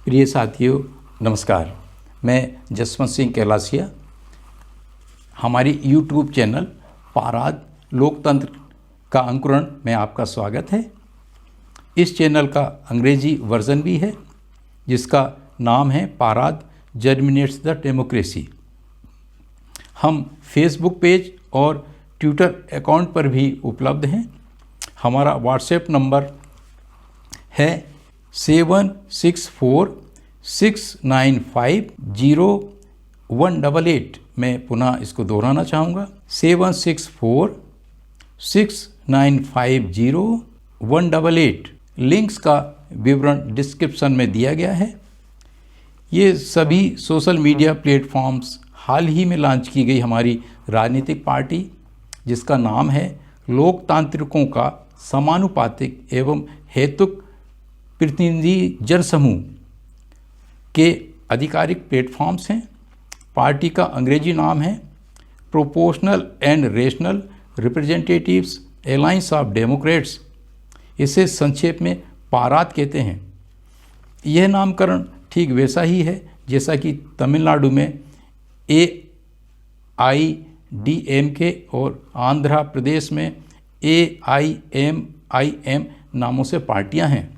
प्रिय साथियों नमस्कार। मैं जसवंत सिंह कैलासिया। हमारी YouTube चैनल पाराद लोकतंत्र का अंकुरण में आपका स्वागत है। इस चैनल का अंग्रेजी वर्जन भी है जिसका नाम है पाराद जर्मिनेट्स द डेमोक्रेसी। हम फेसबुक पेज और ट्विटर अकाउंट पर भी उपलब्ध हैं। हमारा व्हाट्सएप नंबर है 7646950188। मैं पुनः इसको दोहराना चाहूँगा 7646950188। लिंक्स का विवरण डिस्क्रिप्शन में दिया गया है। ये सभी सोशल मीडिया प्लेटफॉर्म्स हाल ही में लॉन्च की गई हमारी राजनीतिक पार्टी जिसका नाम है लोकतांत्रिकों का समानुपातिक एवं हेतुक प्रतिनिधि जनसमूह के आधिकारिक प्लेटफॉर्म्स हैं। पार्टी का अंग्रेजी नाम है proportional and rational representatives alliance of Democrats. इसे संक्षेप में पाराद कहते हैं। यह नामकरण ठीक वैसा ही है जैसा कि तमिलनाडु में AIADMK और आंध्र प्रदेश में AIMIM नामों से पार्टियां हैं।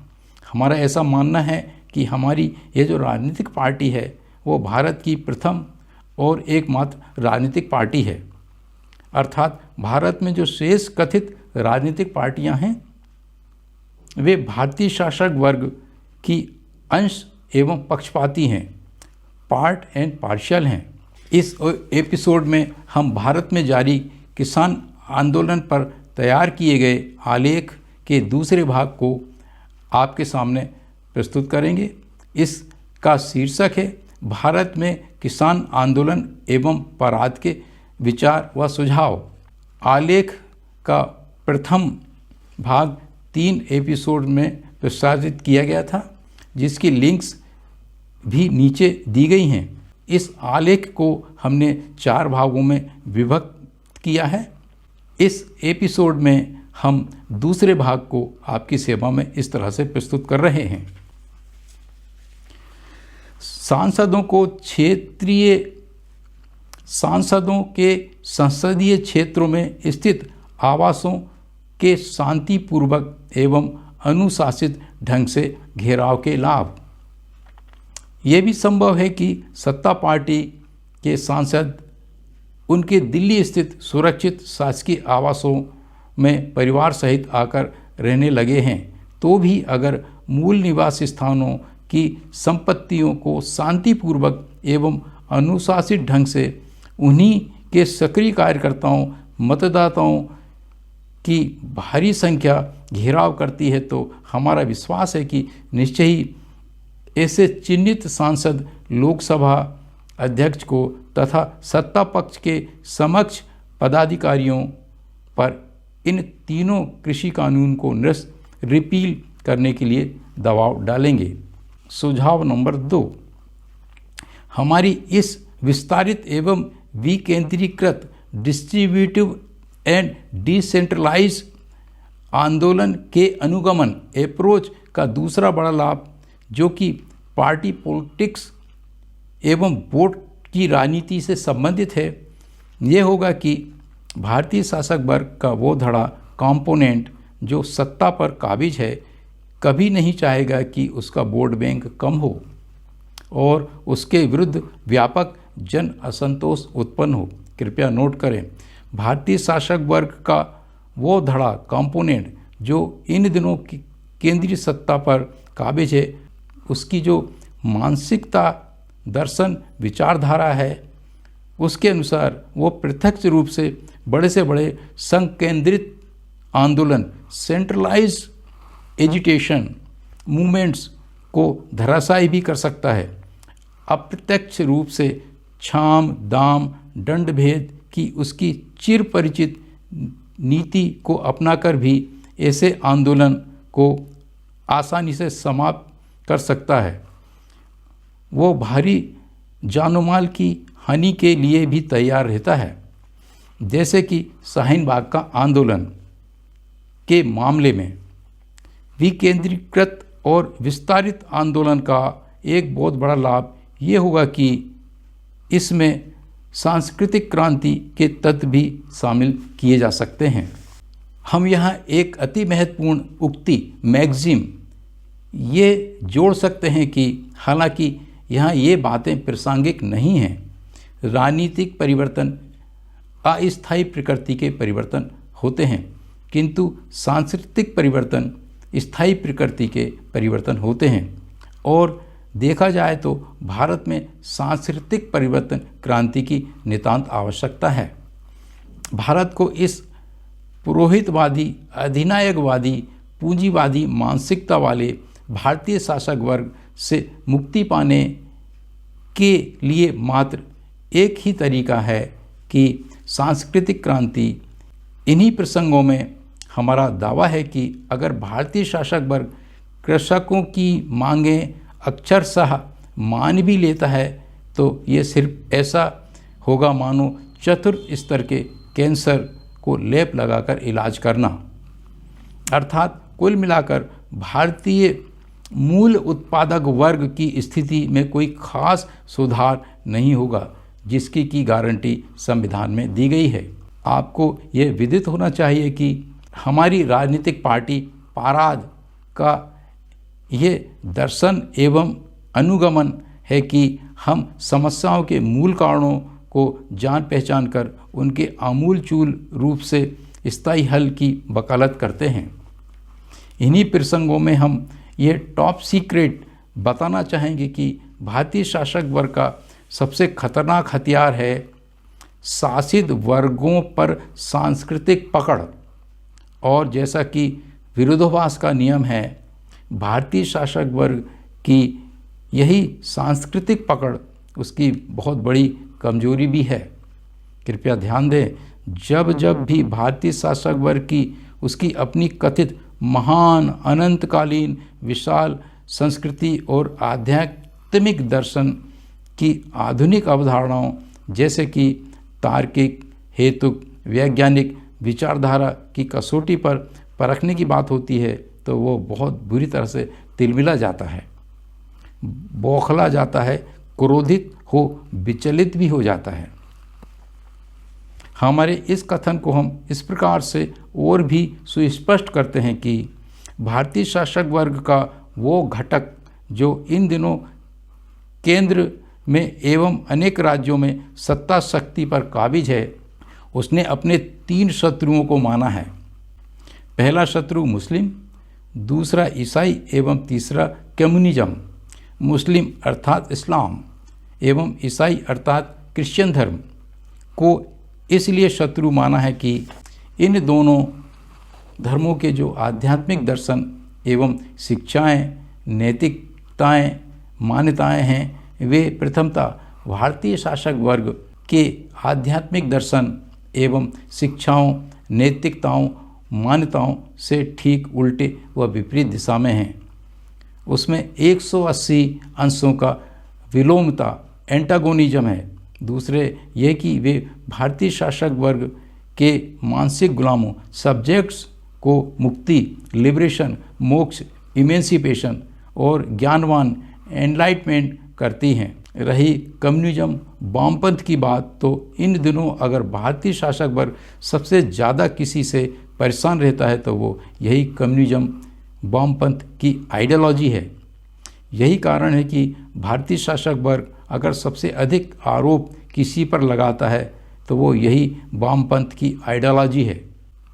हमारा ऐसा मानना है कि हमारी ये जो राजनीतिक पार्टी है वो भारत की प्रथम और एकमात्र राजनीतिक पार्टी है। अर्थात भारत में जो शेष कथित राजनीतिक पार्टियां हैं वे भारतीय शासक वर्ग की अंश एवं पक्षपाती हैं, पार्ट एंड पार्शियल हैं। इस एपिसोड में हम भारत में जारी किसान आंदोलन पर तैयार किए गए आलेख के दूसरे भाग को आपके सामने प्रस्तुत करेंगे। इसका शीर्षक है भारत में किसान आंदोलन एवं पाराद के विचार व सुझाव। आलेख का प्रथम भाग 3 एपिसोड में प्रसारित किया गया था जिसकी लिंक्स भी नीचे दी गई हैं। इस आलेख को हमने 4 भागों में विभक्त किया है। इस एपिसोड में हम दूसरे भाग को आपकी सेवा में इस तरह से प्रस्तुत कर रहे हैं। सांसदों के संसदीय क्षेत्रों में स्थित आवासों के शांतिपूर्वक एवं अनुशासित ढंग से घेराव के लाभ। ये भी संभव है कि सत्ता पार्टी के सांसद उनके दिल्ली स्थित सुरक्षित शासकीय आवासों में परिवार सहित आकर रहने लगे हैं तो भी अगर मूल निवास स्थानों की संपत्तियों को शांतिपूर्वक एवं अनुशासित ढंग से उन्हीं के सक्रिय कार्यकर्ताओं मतदाताओं की भारी संख्या घेराव करती है तो हमारा विश्वास है कि निश्चय ही ऐसे चिन्हित सांसद लोकसभा अध्यक्ष को तथा सत्ता पक्ष के समक्ष पदाधिकारियों पर इन तीनों कृषि कानून को रिपील करने के लिए दबाव डालेंगे। सुझाव नंबर 2, हमारी इस विस्तारित एवं विकेंद्रीकृत डिस्ट्रीब्यूटिव एंड डिसेंट्रलाइज आंदोलन के अनुगमन अप्रोच का दूसरा बड़ा लाभ जो कि पार्टी पॉलिटिक्स एवं वोट की राजनीति से संबंधित है ये होगा कि भारतीय शासक वर्ग का वो धड़ा कंपोनेंट जो सत्ता पर काबिज है कभी नहीं चाहेगा कि उसका वोट बैंक कम हो और उसके विरुद्ध व्यापक जन असंतोष उत्पन्न हो। कृपया नोट करें, भारतीय शासक वर्ग का वो धड़ा कंपोनेंट जो इन दिनों की केंद्रीय सत्ता पर काबिज है उसकी जो मानसिकता दर्शन विचारधारा है उसके अनुसार वो प्रत्यक्ष रूप से बड़े संकेंद्रित आंदोलन सेंट्रलाइज एजिटेशन मूवमेंट्स को धराशायी भी कर सकता है। अप्रत्यक्ष रूप से छाम दाम दंड भेद की उसकी चिर परिचित नीति को अपनाकर भी ऐसे आंदोलन को आसानी से समाप्त कर सकता है। वो भारी जानोमाल की हानि के लिए भी तैयार रहता है। जैसे कि शाहीन बाग का आंदोलन के मामले में विकेंद्रीकृत और विस्तारित आंदोलन का एक बहुत बड़ा लाभ ये होगा कि इसमें सांस्कृतिक क्रांति के तत्व भी शामिल किए जा सकते हैं। हम यहाँ एक अति महत्वपूर्ण उक्ति मैगजिम ये जोड़ सकते हैं कि हालांकि यहाँ ये बातें प्रासंगिक नहीं हैं, राजनीतिक परिवर्तन अस्थायी प्रकृति के परिवर्तन होते हैं, किंतु सांस्कृतिक परिवर्तन स्थायी प्रकृति के परिवर्तन होते हैं। और देखा जाए तो भारत में सांस्कृतिक परिवर्तन क्रांति की नितांत आवश्यकता है। भारत को इस पुरोहितवादी, अधिनायकवादी, पूंजीवादी मानसिकता वाले भारतीय शासक वर्ग से मुक्ति पाने के लिए मात्र एक ही तरीका है कि सांस्कृतिक क्रांति। इन्हीं प्रसंगों में हमारा दावा है कि अगर भारतीय शासक वर्ग कृषकों की मांगें अक्षरशः मान भी लेता है तो ये सिर्फ ऐसा होगा मानो चतुर्थ स्तर के कैंसर को लेप लगाकर इलाज करना। अर्थात कुल मिलाकर भारतीय मूल उत्पादक वर्ग की स्थिति में कोई खास सुधार नहीं होगा, जिसकी की गारंटी संविधान में दी गई है। आपको ये विदित होना चाहिए कि हमारी राजनीतिक पार्टी पाराद का ये दर्शन एवं अनुगमन है कि हम समस्याओं के मूल कारणों को जान पहचान कर उनके आमूलचूल रूप से स्थायी हल की वकालत करते हैं। इन्हीं प्रसंगों में हम ये टॉप सीक्रेट बताना चाहेंगे कि भारतीय शासक वर्ग का सबसे खतरनाक हथियार है शासित वर्गों पर सांस्कृतिक पकड़। और जैसा कि विरोधाभास का नियम है, भारतीय शासक वर्ग की यही सांस्कृतिक पकड़ उसकी बहुत बड़ी कमजोरी भी है। कृपया ध्यान दें, जब जब भी भारतीय शासक वर्ग की उसकी अपनी कथित महान अनंतकालीन विशाल संस्कृति और आध्यात्मिक दर्शन की आधुनिक अवधारणाओं जैसे कि तार्किक, हेतुक, वैज्ञानिक विचारधारा की कसौटी पर परखने की बात होती है तो वो बहुत बुरी तरह से तिलमिला जाता है, बौखला जाता है, क्रोधित हो विचलित भी हो जाता है। हमारे इस कथन को हम इस प्रकार से और भी सुस्पष्ट करते हैं कि भारतीय शासक वर्ग का वो घटक जो इन दिनों केंद्र में एवं अनेक राज्यों में सत्ता शक्ति पर काबिज है, उसने अपने 3 शत्रुओं को माना है। पहला शत्रु मुस्लिम, दूसरा ईसाई एवं तीसरा कम्युनिज्म। मुस्लिम अर्थात इस्लाम एवं ईसाई अर्थात क्रिश्चियन धर्म को इसलिए शत्रु माना है कि इन दोनों धर्मों के जो आध्यात्मिक दर्शन एवं शिक्षाएं, नैतिकताएं, मान्यताएं हैं, वे प्रथमतः भारतीय शासक वर्ग के आध्यात्मिक दर्शन एवं शिक्षाओं, नैतिकताओं, मान्यताओं से ठीक उल्टे व विपरीत दिशा में हैं। उसमें 180 अंशों का विलोमता एंटागोनिज्म है। दूसरे ये कि वे भारतीय शासक वर्ग के मानसिक गुलामों सब्जेक्ट्स को मुक्ति, लिबरेशन, मोक्ष, इमेंसिपेशन और ज्ञानवान एनलाइटमेंट करती हैं। रही कम्युनिज्म वामपंथ की बात, तो इन दिनों अगर भारतीय शासक वर्ग सबसे ज़्यादा किसी से परेशान रहता है तो वो यही कम्युनिज्म वामपंथ की आइडियोलॉजी है। यही कारण है कि भारतीय शासक वर्ग अगर सबसे अधिक आरोप किसी पर लगाता है तो वो यही वामपंथ की आइडियोलॉजी है।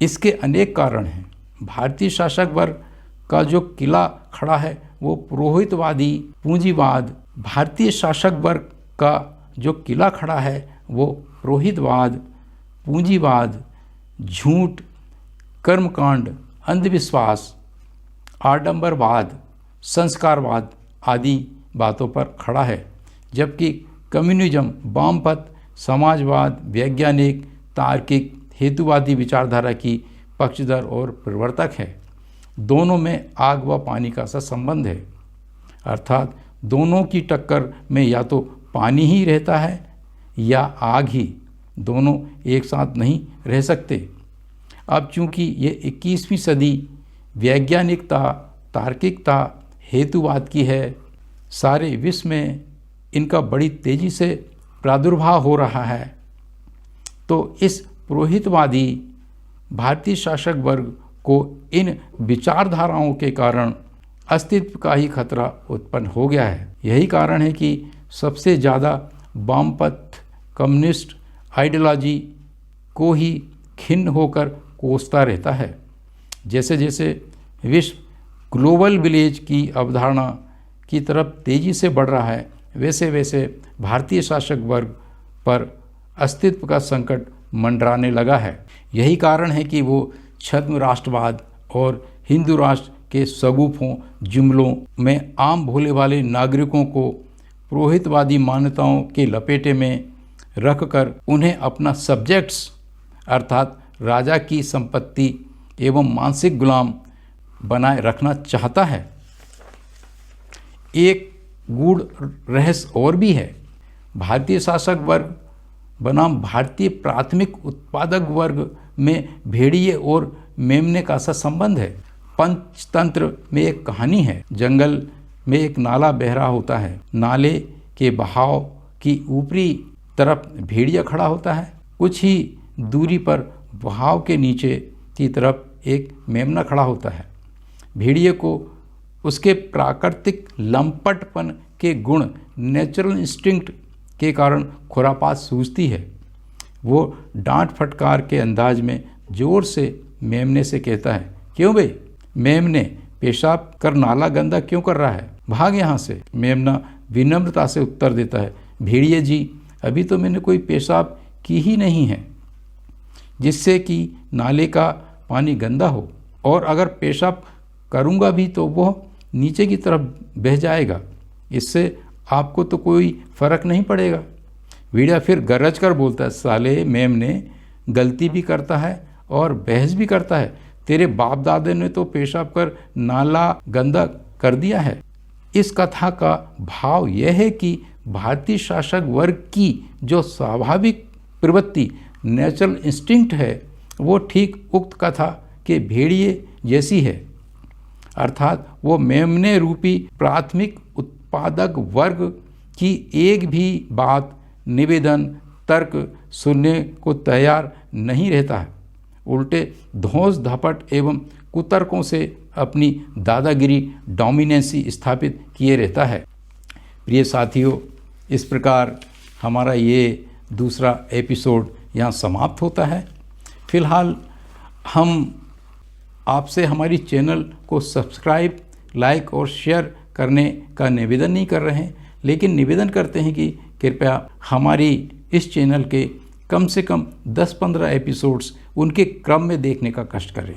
इसके अनेक कारण हैं। भारतीय शासक वर्ग का जो किला खड़ा है वो पुरोहितवादी पूंजीवाद। भारतीय शासक वर्ग का जो किला खड़ा है वो पुरोहितवाद, पूंजीवाद, झूठ, कर्मकांड, अंधविश्वास, आडंबरवाद, संस्कारवाद आदि बातों पर खड़ा है, जबकि कम्युनिज्म वामपंथ समाजवाद, वैज्ञानिक, तार्किक, हेतुवादी विचारधारा की पक्षधर और प्रवर्तक है। दोनों में आग व पानी का सा संबंध है, अर्थात दोनों की टक्कर में या तो पानी ही रहता है या आग ही, दोनों एक साथ नहीं रह सकते। अब चूंकि ये 21वीं सदी वैज्ञानिकता, तार्किकता, हेतुवाद की है, सारे विश्व में इनका बड़ी तेजी से प्रादुर्भाव हो रहा है, तो इस पुरोहितवादी भारतीय शासक वर्ग को इन विचारधाराओं के कारण अस्तित्व का ही खतरा उत्पन्न हो गया है। यही कारण है कि सबसे ज़्यादा वामपंथ कम्युनिस्ट आइडियोलॉजी को ही खिन्न होकर कोसता रहता है। जैसे जैसे विश्व ग्लोबल विलेज की अवधारणा की तरफ तेजी से बढ़ रहा है, वैसे वैसे भारतीय शासक वर्ग पर अस्तित्व का संकट मंडराने लगा है। यही कारण है कि वो छद्म राष्ट्रवाद और हिंदू राष्ट्र के सगुफों जुमलों में आम भोले वाले नागरिकों को पुरोहितवादी मान्यताओं के लपेटे में रखकर उन्हें अपना सब्जेक्ट्स अर्थात राजा की संपत्ति एवं मानसिक गुलाम बनाए रखना चाहता है। एक गूढ़ रहस्य और भी है। भारतीय शासक वर्ग बनाम भारतीय प्राथमिक उत्पादक वर्ग में भेड़िए और मेमने का सा संबंध है। पंचतंत्र में एक कहानी है। जंगल में एक नाला बह रहा होता है। नाले के बहाव की ऊपरी तरफ भेड़िया खड़ा होता है। कुछ ही दूरी पर बहाव के नीचे की तरफ एक मेमना खड़ा होता है। भेड़िए को उसके प्राकृतिक लंपटपन के गुण नेचुरल इंस्टिंक्ट के कारण खुरापात सूझती है। वो डांट फटकार के अंदाज में जोर से मेमने से कहता है, क्यों बे मेमने, पेशाब कर नाला गंदा क्यों कर रहा है, भाग यहाँ से। मेमना विनम्रता से उत्तर देता है, भेड़िए जी, अभी तो मैंने कोई पेशाब की ही नहीं है जिससे कि नाले का पानी गंदा हो, और अगर पेशाब करूँगा भी तो वह नीचे की तरफ बह जाएगा, इससे आपको तो कोई फ़र्क नहीं पड़ेगा। भेड़िया फिर गरज कर बोलता है, साले मेमने, गलती भी करता है और बहस भी करता है। तेरे बाप दादे ने तो पेशाब कर नाला गंदा कर दिया है। इस कथा का भाव यह है कि भारतीय शासक वर्ग की जो स्वाभाविक प्रवृत्ति नेचुरल इंस्टिंक्ट है वो ठीक उक्त कथा के भेड़िए जैसी है, अर्थात वो मेमने रूपी प्राथमिक उत्पादक वर्ग की एक भी बात, निवेदन, तर्क सुनने को तैयार नहीं रहता है। उल्टे धौंस धपट एवं कुतर्कों से अपनी दादागिरी डोमिनेंसी स्थापित किए रहता है। प्रिय साथियों, इस प्रकार हमारा ये दूसरा एपिसोड यहाँ समाप्त होता है। फिलहाल हम आपसे हमारी चैनल को सब्सक्राइब, लाइक और शेयर करने का निवेदन नहीं कर रहे हैं, लेकिन निवेदन करते हैं कि कृपया हमारी इस चैनल के कम से कम 10-15 एपिसोड्स उनके क्रम में देखने का कष्ट करें।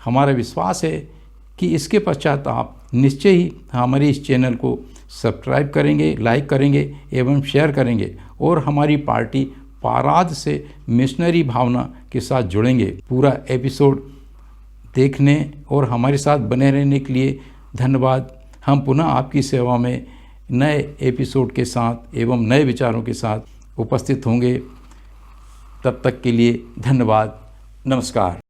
हमारा विश्वास है कि इसके पश्चात आप निश्चय ही हमारे इस चैनल को सब्सक्राइब करेंगे, लाइक करेंगे एवं शेयर करेंगे और हमारी पार्टी पाराद से मिशनरी भावना के साथ जुड़ेंगे। पूरा एपिसोड देखने और हमारे साथ बने रहने के लिए धन्यवाद। हम पुनः आपकी सेवा में नए एपिसोड के साथ एवं नए विचारों के साथ उपस्थित होंगे। तब तक के लिए धन्यवाद। नमस्कार।